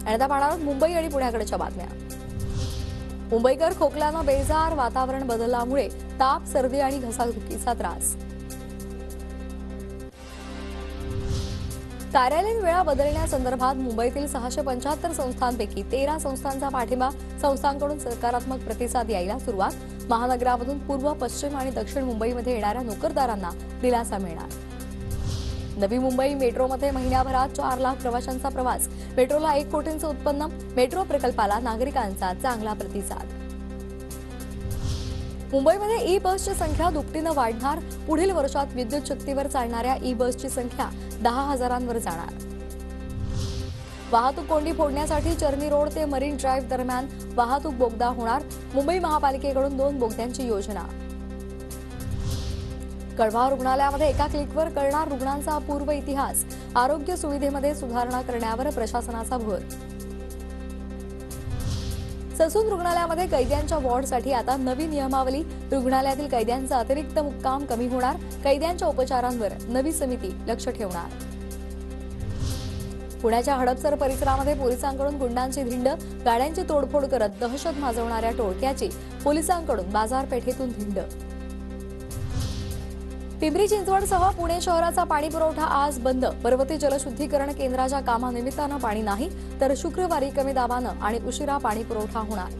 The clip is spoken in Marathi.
आणि आता पाहणार आहोत मुंबई आणि पुण्याकडच्या बातम्या। मुंबईकर खोकल्यानं बेजार, वातावरण बदलल्यामुळे ताप, सर्दी आणि घसादुखीचा त्रास। कार्यालयीन वेळा बदलण्यासंदर्भात मुंबईतील 675 संस्थांपैकी 13 संस्थांचा पाठिंबा, संस्थांकडून सकारात्मक प्रतिसाद यायला सुरुवात। महानगरामधून पूर्व, पश्चिम आणि दक्षिण मुंबईमध्ये येणाऱ्या नोकरदारांना दिलासा मिळणार। नवी मुंबई मेट्रोमध्ये महिन्याभरात 4 लाख प्रवाशांचा प्रवास, मेट्रोला 1 कोटींचं उत्पन्न, मेट्रो प्रकल्पाला नागरिकांचा चांगला प्रतिसाद। मुंबईमध्ये ई बसची संख्या दुपटीनं वाढणार, पुढील वर्षात विद्युत शक्तीवर चालणाऱ्या ई बसची संख्या 10,000वर जाणार। वाहतूक कोंडी फोडण्यासाठी चर्नी रोड ते मरीन ड्राईव्ह दरम्यान वाहतूक बोगदा होणार, मुंबई महापालिकेकडून 2 बोगद्यांची योजना। कळवा रुग्णालयामध्ये एका क्लिकवर कळणार रुग्णांचा पूर्व इतिहास, आरोग्य सुविधेमध्ये सुधारणा करण्यावर प्रशासनाचा भर। ससून रुग्णालयामध्ये कैद्यांच्या वॉर्डसाठी आता नवी नियमावली, रुग्णालयातील कैद्यांचा अतिरिक्त मुक्काम कमी होणार, कैद्यांच्या उपचारांवर नवी समिती लक्ष ठेवणार। पुण्याच्या हडपसर परिसरामध्ये पोलिसांकडून गुंडांची धिंड, गाड्यांची तोडफोड करत दहशत माजवणाऱ्या टोळक्याची पोलिसांकडून बाजारपेठेतून धिंड। पिंपरी चिंचवडसह पुणे शहराचा पाणीपुरवठा आज बंद, पर्वती जलशुद्धीकरण केंद्राच्या कामानिमित्तानं पाणी नाही, तर शुक्रवारी कमी दाबानं आणि उशिरा पाणीपुरवठा होणार।